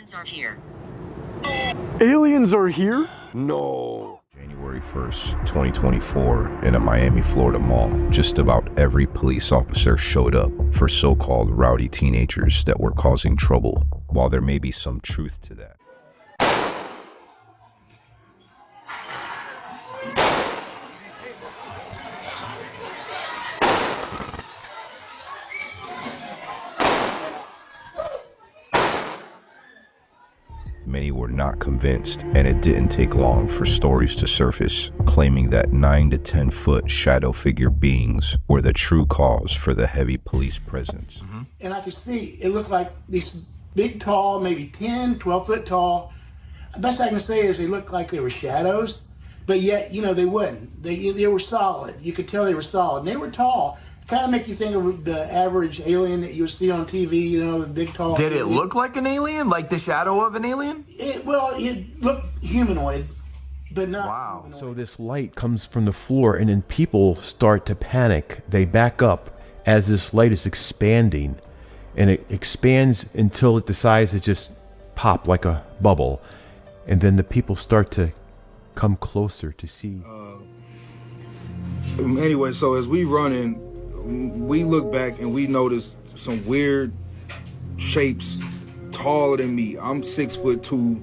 Aliens are here. Aliens are here? No. January 1st, 2024, in a Miami, Florida mall, just about every police officer showed up for so-called rowdy teenagers that were causing trouble. While there may be some truth to that, many were not convinced, and it didn't take long for stories to surface claiming that 9 to 10 foot shadow figure beings were the true cause for the heavy police presence. And I could see, it looked like these big, tall, maybe 10, 12 foot tall. The best I can say is they looked like they were shadows, but yet, you know, they wouldn't. They were solid. You could tell they were solid. And they were tall. Kind of make you think of the average alien that you see on TV, you know, the big, tall. Did it look like an alien? Like the shadow of an alien? It looked humanoid, but not. Wow. Humanoid. So this light comes from the floor, and then people start to panic. They back up as this light is expanding, and it expands until it decides to just pop like a bubble, and then the people start to come closer to see. Anyway, so as we running, we look back and we notice some weird shapes taller than me. I'm 6'2",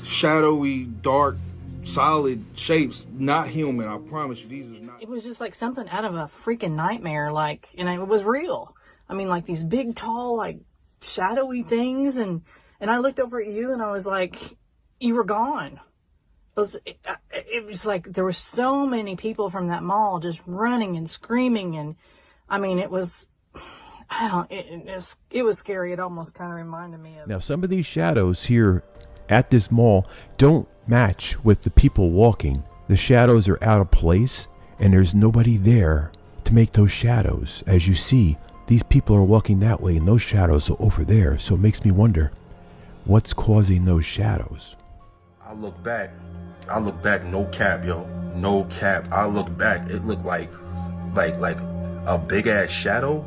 shadowy, dark, solid shapes, not human. I promise you, these is not. It was just like something out of a freaking nightmare, like, and it was real. I mean, like these big, tall, like shadowy things, and I looked over at you and I was like, you were gone. It was like there were so many people from that mall just running and screaming, and I mean, it was scary. It almost kind of reminded me of. Now, some of these shadows here at this mall don't match with the people walking. The shadows are out of place, and there's nobody there to make those shadows. As you see, these people are walking that way, and those shadows are over there. So it makes me wonder, what's causing those shadows? I look back, no cap, yo, no cap. I look back, it looked like a big ass shadow,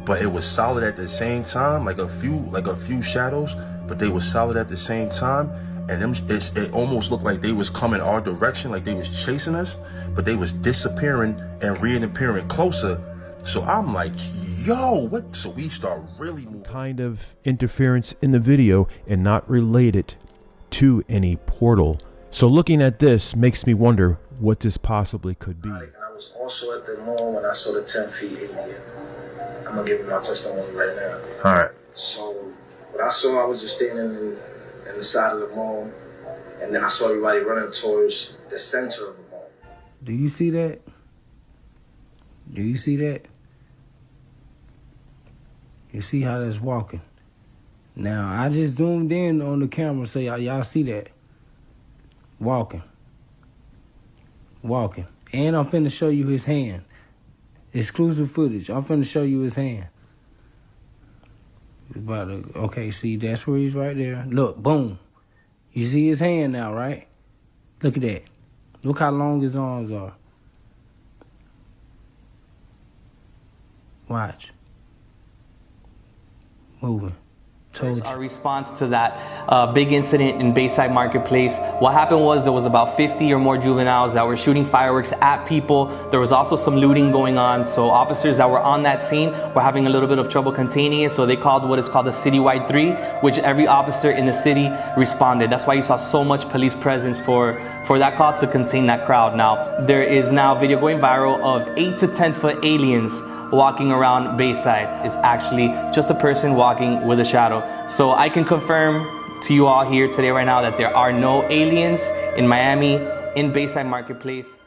but it was solid at the same time, like a few shadows, but they were solid at the same time. And it almost looked like they was coming our direction, like they was chasing us, but they was disappearing and reappearing closer. So I'm like, yo, what? So we start really moving. Kind of interference in the video and not related to any portal. So looking at this makes me wonder what this possibly could be. I was also at the mall when I saw the 10 feet Indian. I'm gonna give you my testimony right now. All right. So what I saw, I was just standing in the side of the mall, and then I saw everybody running towards the center of the mall. Do you see that? Do you see that? You see how that's walking? Now, I just zoomed in on the camera so y'all see that. Walking. And I'm finna show you his hand. Exclusive footage. I'm finna show you his hand. Okay, see, that's where he's right there. Look, boom. You see his hand now, right? Look at that. Look how long his arms are. Watch. Moving. Our response to that big incident in Bayside Marketplace. What happened was there was about 50 or more juveniles that were shooting fireworks at people. There was also some looting going on. So officers that were on that scene were having a little bit of trouble containing it. So they called what is called a citywide 3, which every officer in the city responded. That's why you saw so much police presence for that call to contain that crowd. Now, there is now video going viral of 8 to 10 foot aliens walking around Bayside. Is actually just a person walking with a shadow. So I can confirm to you all here today right now that there are no aliens in Miami, in Bayside Marketplace.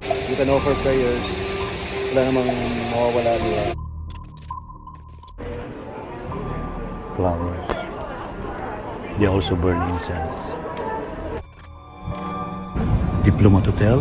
Kita no for prayers. Wala namang mawawala nila. Flowers. They also burn incense. Diplomat Hotel.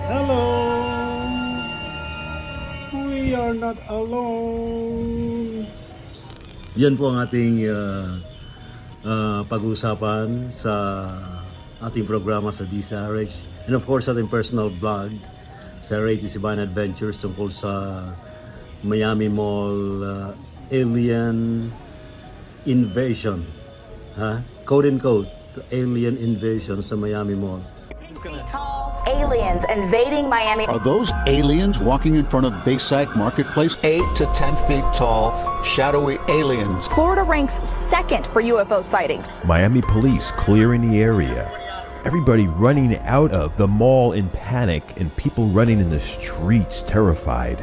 Hello! We are not alone! Yan po ang ating pag-uusapan sa ating programa sa DCRH and of course ating personal blog sa RH's Iban Adventures tungkol sa Miami Mall alien invasion. Quote and quote, alien invasion sa Miami Mall. Aliens invading Miami. Are those aliens walking in front of Bayside Marketplace? 8 to 10 feet tall, shadowy aliens. Florida ranks second for UFO sightings. Miami police clearing the area. Everybody running out of the mall in panic and people running in the streets terrified.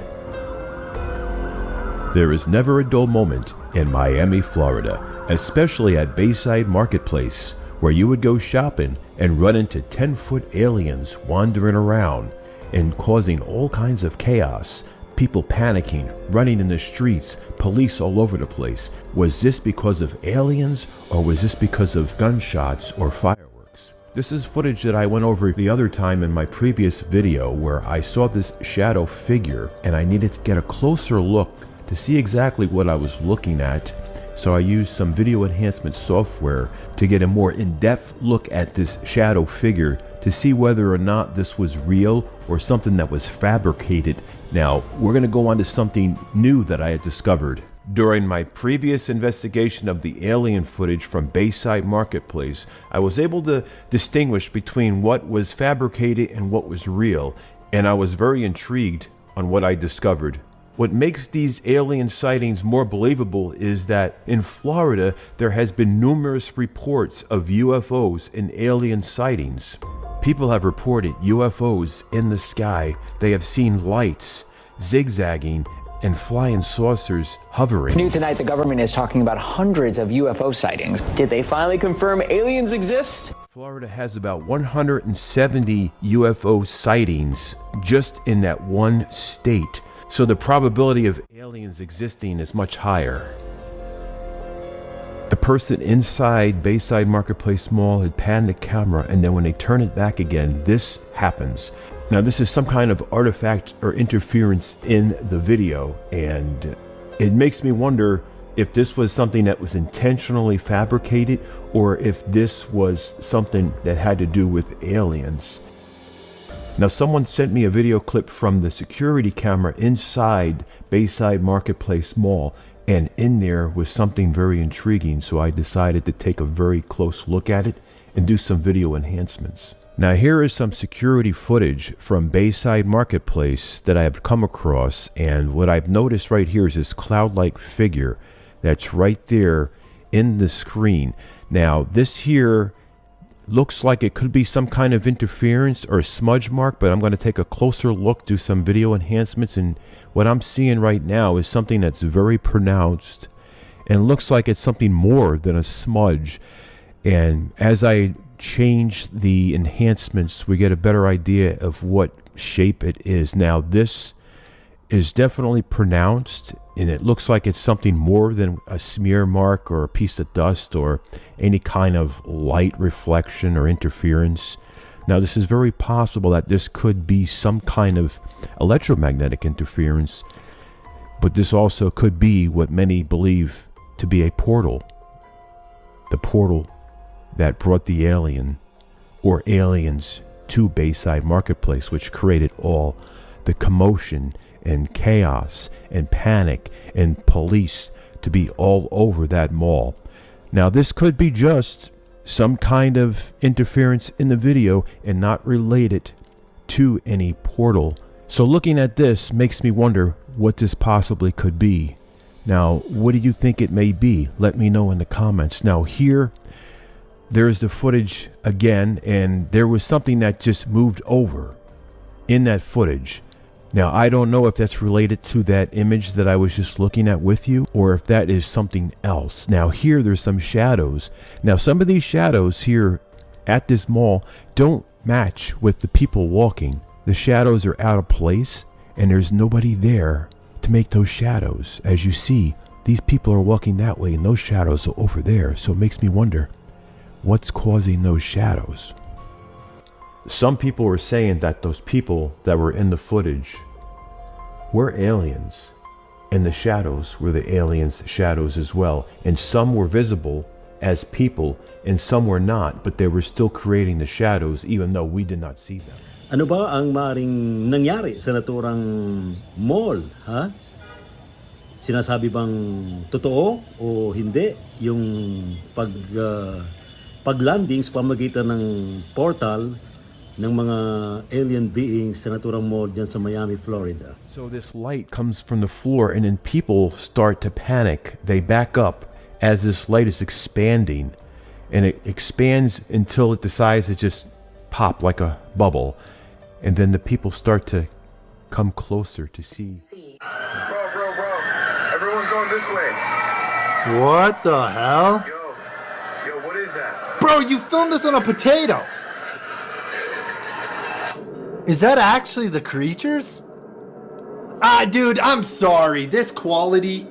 There is never a dull moment in Miami, Florida, especially at Bayside Marketplace, where you would go shopping and run into 10-foot aliens wandering around and causing all kinds of chaos. People panicking, running in the streets, police all over the place. Was this because of aliens or was this because of gunshots or fireworks? This is footage that I went over the other time in my previous video where I saw this shadow figure and I needed to get a closer look to see exactly what I was looking at. So I used some video enhancement software to get a more in-depth look at this shadow figure to see whether or not this was real or something that was fabricated. Now, we're going to go on to something new that I had discovered. During my previous investigation of the alien footage from Bayside Marketplace, I was able to distinguish between what was fabricated and what was real, and I was very intrigued on what I discovered. What makes these alien sightings more believable is that in Florida, there has been numerous reports of UFOs and alien sightings. People have reported UFOs in the sky. They have seen lights zigzagging and flying saucers hovering. New tonight, the government is talking about hundreds of UFO sightings. Did they finally confirm aliens exist? Florida has about 170 UFO sightings just in that one state. So the probability of aliens existing is much higher. The person inside Bayside Marketplace Mall had panned the camera, and then when they turn it back again, this happens. Now this is some kind of artifact or interference in the video, and it makes me wonder if this was something that was intentionally fabricated or if this was something that had to do with aliens. Now someone sent me a video clip from the security camera inside Bayside Marketplace Mall, and in there was something very intriguing, so I decided to take a very close look at it and do some video enhancements. Now here is some security footage from Bayside Marketplace that I have come across, and what I've noticed right here is this cloud-like figure that's right there in the screen. Now this here looks like it could be some kind of interference or a smudge mark, but I'm going to take a closer look, do some video enhancements, and what I'm seeing right now is something that's very pronounced and looks like it's something more than a smudge. And as I change the enhancements, we get a better idea of what shape it is. Now this is definitely pronounced, and it looks like it's something more than a smear mark or a piece of dust or any kind of light reflection or interference. Now this is very possible that this could be some kind of electromagnetic interference, but this also could be what many believe to be a portal. The portal that brought the alien or aliens to Bayside Marketplace, which created all the commotion and chaos and panic and police to be all over that mall. Now this could be just some kind of interference in the video and not related to any portal. So looking at this makes me wonder what this possibly could be. Now what do you think it may be? Let me know in the comments. Now here there's the footage again, and there was something that just moved over in that footage. Now, I don't know if that's related to that image that I was just looking at with you, or if that is something else. Now, here there's some shadows. Now, some of these shadows here at this mall don't match with the people walking. The shadows are out of place, and there's nobody there to make those shadows. As you see, these people are walking that way, and those shadows are over there. So it makes me wonder, what's causing those shadows? Some people were saying that those people that were in the footage were aliens, and the shadows were the aliens' shadows as well. And some were visible as people, and some were not, but they were still creating the shadows even though we did not see them. Ano ba ang maring nangyari sa naturang mall, ha? Sinasabi bang totoo o hindi yung paglanding sa pamagitan ng portal ng mga alien beings sa naturang mall dyan sa Miami, Florida. So this light comes from the floor, and then people start to panic. They back up as this light is expanding, and it expands until it decides to just pop like a bubble. And then the people start to come closer to see. Bro. Everyone's going this way. What the hell? Yo, what is that? Bro, you filmed this on a potato! Is that actually the creatures? Dude, I'm sorry. This quality,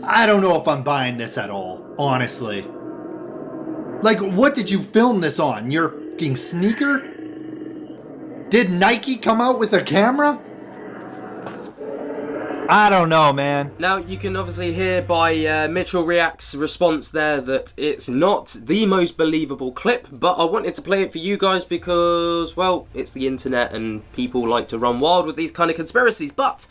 I don't know if I'm buying this at all, honestly. Like, what did you film this on? Your fucking sneaker? Did Nike come out with a camera? I don't know, man. Now, you can obviously hear by Mitchell React's response there that it's not the most believable clip, but I wanted to play it for you guys because, well, it's the internet and people like to run wild with these kind of conspiracies. But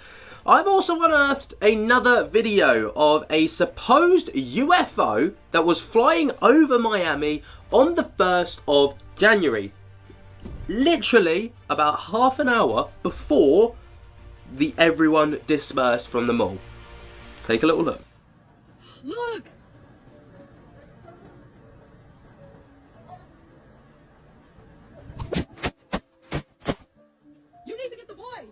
I've also unearthed another video of a supposed UFO that was flying over Miami on the 1st of January. Literally about half an hour before everyone dispersed from the mall. Take a little look. Look! You need to get the boys!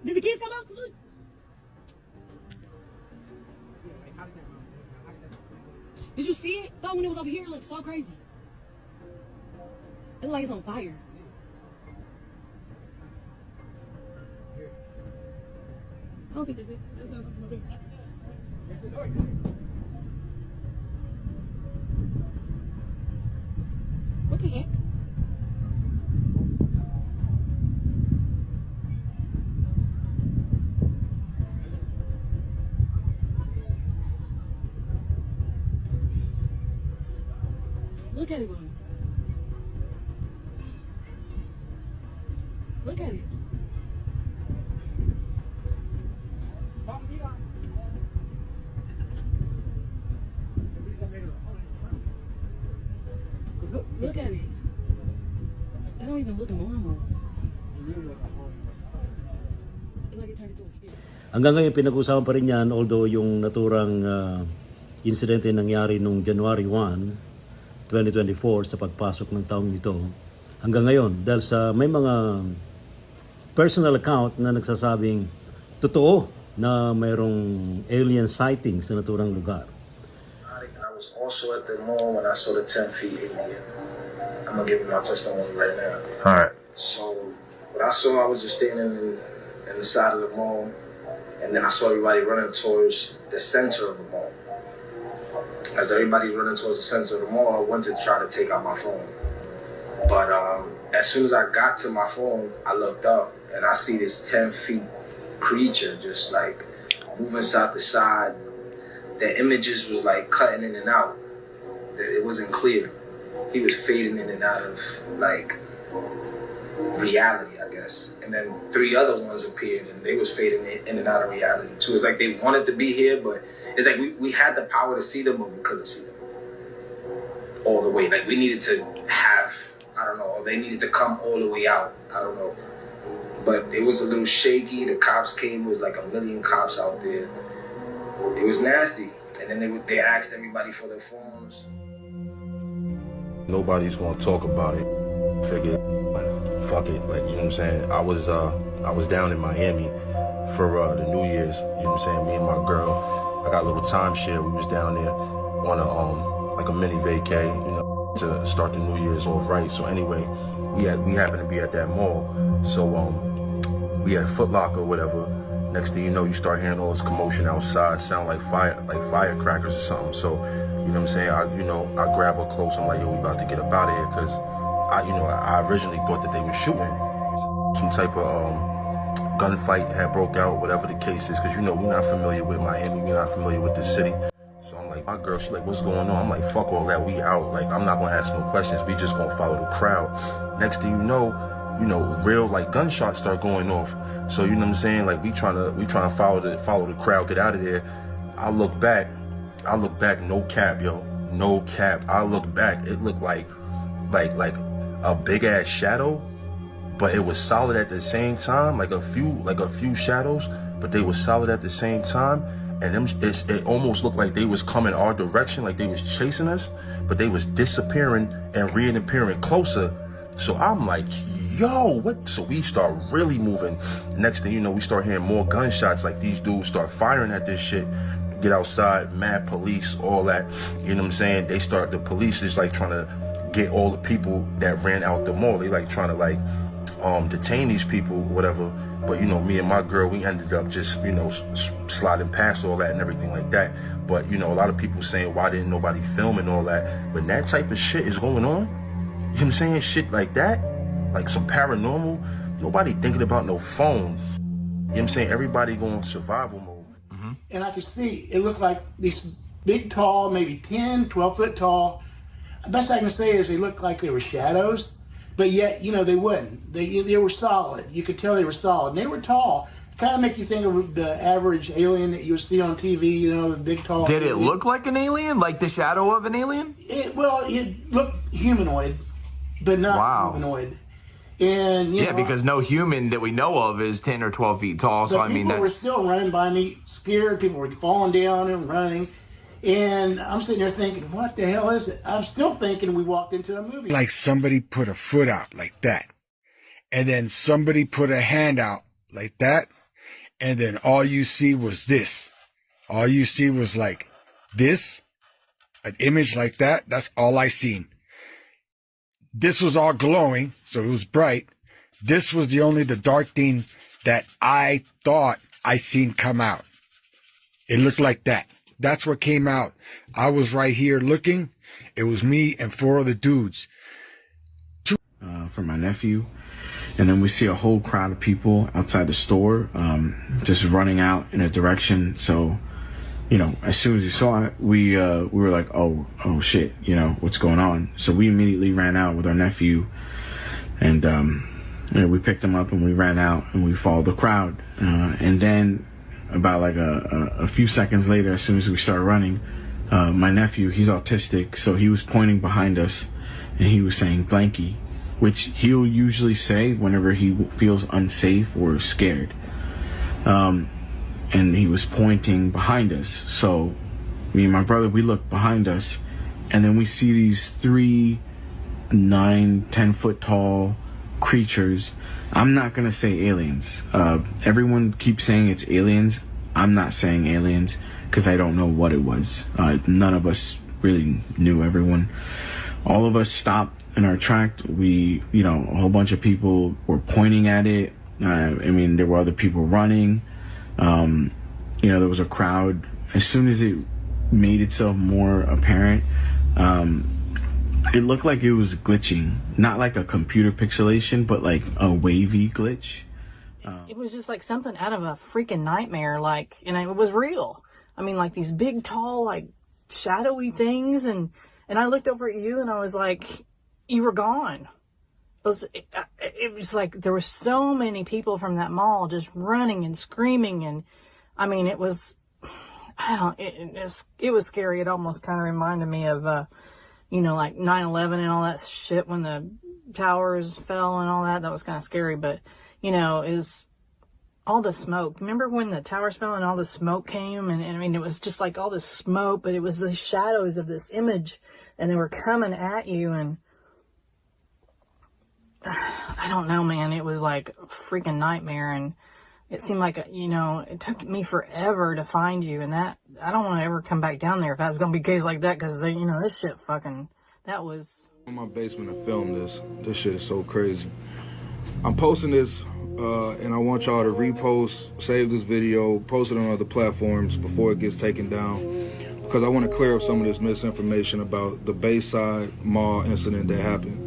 Did the kids come out to look? Did you see it? Though when it was over here, it looked so crazy. It looked like it's on fire. I don't think that's it. What the heck? Look at it, boy. Look at it. Look at it. They don't even look normal. It's like it turned into a spirit. Hanggang ngayon pinag-usapan pa rin yan, although yung naturang insidente nangyari nung January 1, 2024 sa pagpasok ng taong ito hanggang ngayon dahil sa may mga personal account na nagsasabing totoo na mayroong alien sightings sa naturang lugar. I was also at the mall when I saw the 10 feet Indian. I'm gonna give you my testimony right now. Alright. So what I saw, I was just standing in the side of the mall, and then I saw everybody running towards the center of the mall. As everybody's running towards the center of the mall, I went to try to take out my phone. But as soon as I got to my phone, I looked up and I see this 10 feet creature just like moving side to side. The images was like cutting in and out. It wasn't clear. He was fading in and out of like reality, I guess. And then 3 other ones appeared and they was fading in and out of reality too. It's like they wanted to be here, but it's like we had the power to see them, but we couldn't see them all the way. Like we needed to have, I don't know, or they needed to come all the way out. I don't know. But it was a little shaky. The cops came. It was like 1 million cops out there. It was nasty. And then they asked everybody for their phones. Nobody's gonna talk about it. Figured, fuck it, like, you know what I'm saying? I was down in Miami for the New Year's, you know what I'm saying? Me and my girl, I got a little timeshare. We was down there on a like a mini vacay, you know, to start the New Year's off right. So anyway, we happened to be at that mall. So we had Foot Locker or whatever. Next thing you know, you start hearing all this commotion outside, sound like firecrackers or something. So, you know what I'm saying? I grab her close. I'm like, yo, we about to get up out of here, because I originally thought that they were shooting. Some type of gunfight had broke out, whatever the case is, because we're not familiar with Miami, we're not familiar with the city. So I'm like, my girl, she's like, what's going on? I'm like, fuck all that, we out. Like, I'm not gonna ask no questions, we just gonna follow the crowd. Next thing you know, real like gunshots start going off. So you know what I'm saying? Like, we trying to follow the crowd, get out of there. I look back, no cap, yo, no cap. I look back, it looked like a big ass shadow, but it was solid at the same time, like a few shadows, but they were solid at the same time. And it almost looked like they was coming our direction, like they was chasing us, but they was disappearing and reappearing closer. So I'm like, yo, what? So we start really moving. Next thing you know, we start hearing more gunshots, like these dudes start firing at this shit. Get outside, mad police, all that, you know what I'm saying? The police is like trying to get all the people that ran out the mall. They like trying to like detain these people, whatever. But me and my girl, we ended up just sliding past all that and everything like that. But a lot of people saying, why didn't nobody film and all that? When that type of shit is going on, you know what I'm saying, shit like that, like some paranormal, nobody thinking about no phones. You know what I'm saying? Everybody going survival mode. And I could see, it looked like these big, tall, maybe 10, 12 foot tall. The best I can say is they looked like they were shadows, but yet, they wouldn't. They were solid. You could tell they were solid. And they were tall. Kind of make you think of the average alien that you would see on TV, the big, tall. Did it look like an alien? Like the shadow of an alien? It looked humanoid, but not humanoid. And yeah, because no human that we know of is 10 or 12 feet tall. So I mean, people were still running by me, scared. People were falling down and running. And I'm sitting there thinking, what the hell is it? I'm still thinking we walked into a movie. Like somebody put a foot out like that. And then somebody put a hand out like that. And then all you see was this. All you see was like this, an image like that. That's all I seen. This was all glowing, so it was bright. This was the dark thing that I thought I seen come out. It looked like that. That's what came out. I was right here looking. It was me and 4 other dudes. For my nephew. And then we see a whole crowd of people outside the store, just running out in a direction. So, as soon as we saw it, we were like, oh shit, what's going on? So we immediately ran out with our nephew, and we picked him up and we ran out and we followed the crowd. And then about like a few seconds later, as soon as we started running, my nephew, he's autistic, so he was pointing behind us and he was saying blanky, which he'll usually say whenever he feels unsafe or scared. And he was pointing behind us. So me and my brother, we look behind us, and then we see these 3 9, 10 foot tall creatures. I'm not gonna say aliens. Everyone keeps saying it's aliens. I'm not saying aliens because I don't know what it was. None of us really knew. All of us stopped in our track. We, a whole bunch of people were pointing at it. There were other people running. There was a crowd. As soon as it made itself more apparent, it looked like it was glitching. Not like a computer pixelation, but like a wavy glitch. It was just like something out of a freaking nightmare, and it was real. Like these big, tall, shadowy things, and I looked over at you and I was like, you were gone. It was like there were so many people from that mall just running and screaming, and it was scary. It almost kind of reminded me of like 9/11 and all that shit when the towers fell and all that. That was kind of scary, but is all the smoke. Remember when the towers fell and all the smoke came, and it was just like all this smoke, but it was the shadows of this image and they were coming at you, and I don't know, man, it was like a freaking nightmare, and it seemed like, you know, it took me forever to find you, and that, I don't want to ever come back down there if that's going to be a case like that, because, you know, this shit fucking, that was... In my basement to film this. This shit is so crazy. I'm posting this, and I want y'all to repost, save this video, post it on other platforms before it gets taken down, because I want to clear up some of this misinformation about the Bayside Mall incident that happened.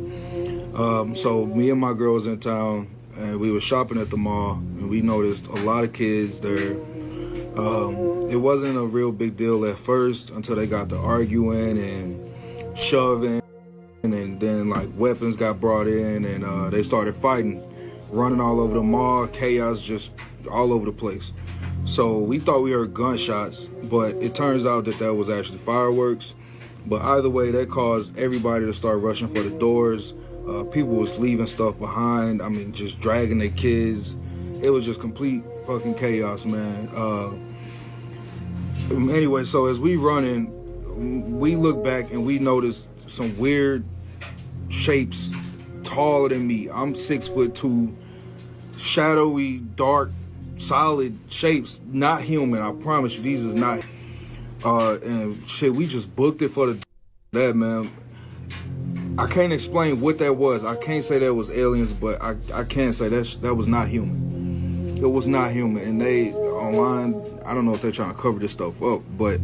So me and my girl was in town, and we were shopping at the mall, and we noticed a lot of kids there. It wasn't a real big deal at first until they got to arguing and shoving, and then like weapons got brought in, and they started fighting, running all over the mall, chaos just all over the place. So we thought we heard gunshots, but it turns out that that was actually fireworks. But either way, that caused everybody to start rushing for the doors. People was leaving stuff behind. I mean, just dragging their kids. It was just complete fucking chaos, man. Anyway, so as we running, we look back and we noticed some weird shapes taller than me. I'm 6'2", shadowy, dark, solid shapes, not human. I promise you, these is not. And shit, we just booked it for that, man. I can't explain what that was. I can't say that was aliens, but I can say that was not human. It was not human. And they online, I don't know if they're trying to cover this stuff up, but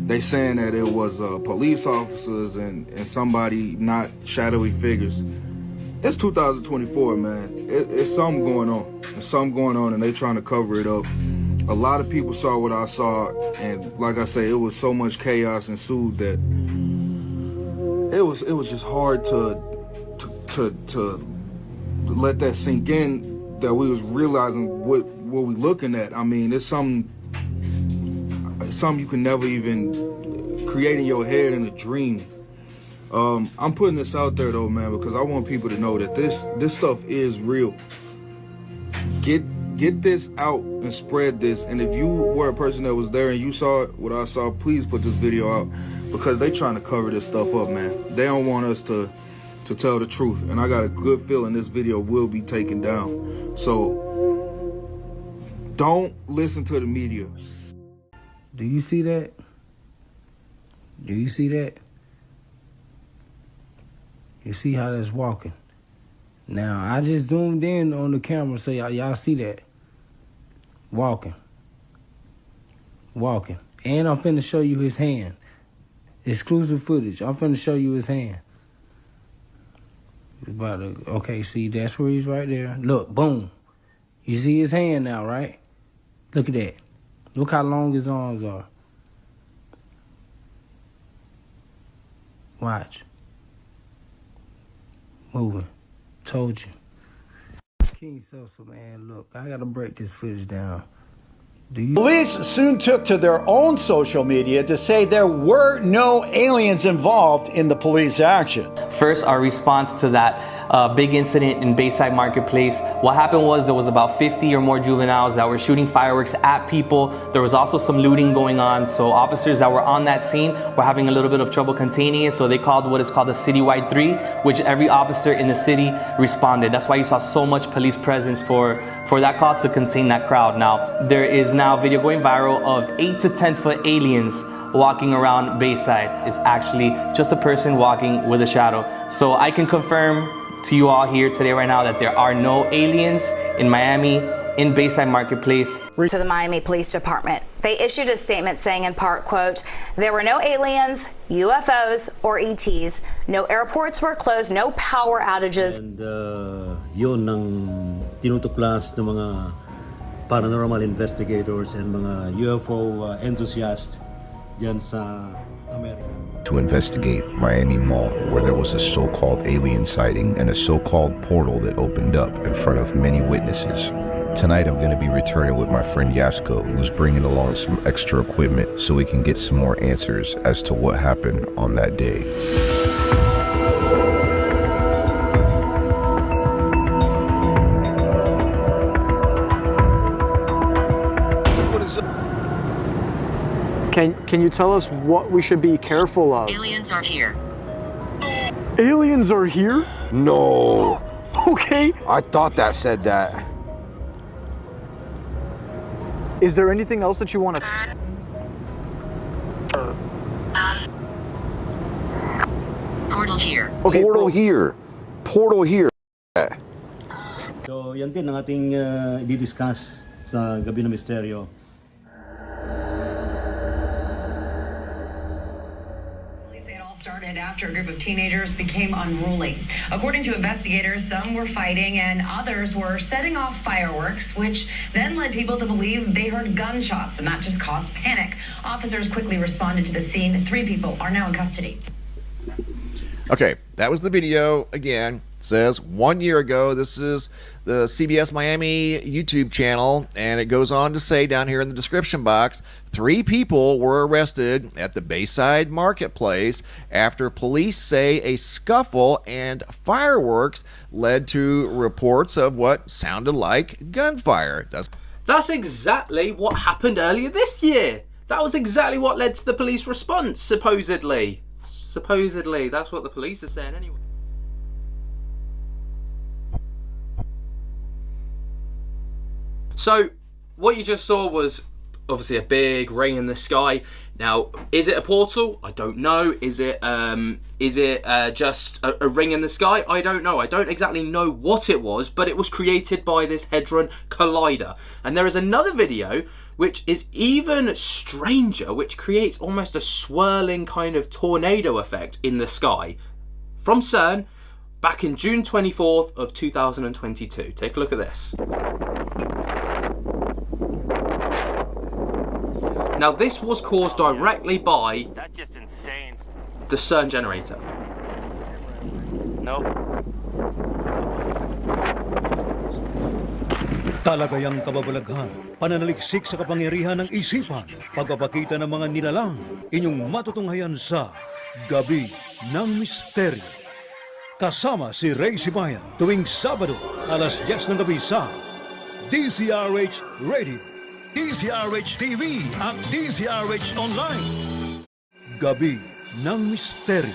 they saying that it was police officers and somebody, not shadowy figures. It's 2024, man. It's something going on. There's something going on, and they trying to cover it up. A lot of people saw what I saw, and like I say, it was so much chaos ensued that it was just hard to let that sink in, that we was realizing what we looking at. I mean, it's something you can never even create in your head in a dream. I'm putting this out there though, man, because I want people to know that this stuff is real. Get this out and spread this. And if you were a person that was there and you saw what I saw, please put this video out, because they trying to cover this stuff up, man. They don't want us to tell the truth. And I got a good feeling this video will be taken down. So don't listen to the media. Do you see that? Do you see that? You see how that's walking? Now, I just zoomed in on the camera so y'all see that. Walking. Walking. And I'm finna show you his hand. Exclusive footage. I'm finna show you his hand. About to, okay, see, that's where he's right there. Look, boom. You see his hand now, right? Look at that. Look how long his arms are. Watch. Moving. Told you. King Sosa, man, look, I gotta break this footage down. Police soon took to their own social media to say there were no aliens involved in the police action. First, our response to that big incident in Bayside Marketplace. What happened was there was about 50 or more juveniles that were shooting fireworks at people. There was also some looting going on. So officers that were on that scene were having a little bit of trouble containing it. So they called what is called a citywide 3, which every officer in the city responded. That's why you saw so much police presence for that call to contain that crowd. Now, there is now video going viral of 8 to 10 foot aliens walking around Bayside. It's actually just a person walking with a shadow. So I can confirm to you all here today right now that there are no aliens in Miami, in Bayside Marketplace. To the Miami Police Department, they issued a statement saying in part, quote, there were no aliens, UFOs, or ETs. No airports were closed, no power outages. And yun ng tinutuklas ng mga Paranormal Investigators and mga UFO enthusiasts dyan sa America. To investigate Miami Mall, where there was a so-called alien sighting and a so-called portal that opened up in front of many witnesses. Tonight I'm going to be returning with my friend Yasko, who's bringing along some extra equipment so we can get some more answers as to what happened on that day. Can you tell us what we should be careful of? Aliens are here. Aliens are here? No. Okay. I thought that said that. Is there anything else that you want to... Portal here. Okay, portal here. Portal here. So yan din ang ating i-discuss sa Gabi ng Misteryo. Started after a group of teenagers became unruly. According to investigators, some were fighting and others were setting off fireworks, which then led people to believe they heard gunshots, and that just caused panic. Officers quickly responded to the scene. 3 people are now in custody. Okay, that was the video. Again, it says 1 year ago. This is the CBS Miami YouTube channel, and it goes on to say down here in the description box, 3 people were arrested at the Bayside Marketplace after police say a scuffle and fireworks led to reports of what sounded like gunfire. That's exactly what happened earlier this year. That was exactly what led to the police response, supposedly. Supposedly, that's what the police are saying anyway. So, what you just saw was obviously a big ring in the sky. Now, is it a portal? I don't know. Is it just a ring in the sky? I don't know. I don't exactly know what it was, but it was created by this Hadron Collider. And there is another video which is even stranger, which creates almost a swirling kind of tornado effect in the sky from CERN back in June 24th of 2022. Take a look at this. Now this was caused directly by That's just insane. the CERN generator. Nope. Talagayang kababalaghan, pananaliksik sa kapangyarihan ng isipan, pagpapakita ng mga nilalang, inyong matutunghayan sa Gabi ng Misteryo. Kasama si Ray Sibayan tuwing Sabado, alas 10 ng gabi sa DZRH Radio, DZRH TV at DZRH Online. Gabi ng Misteryo.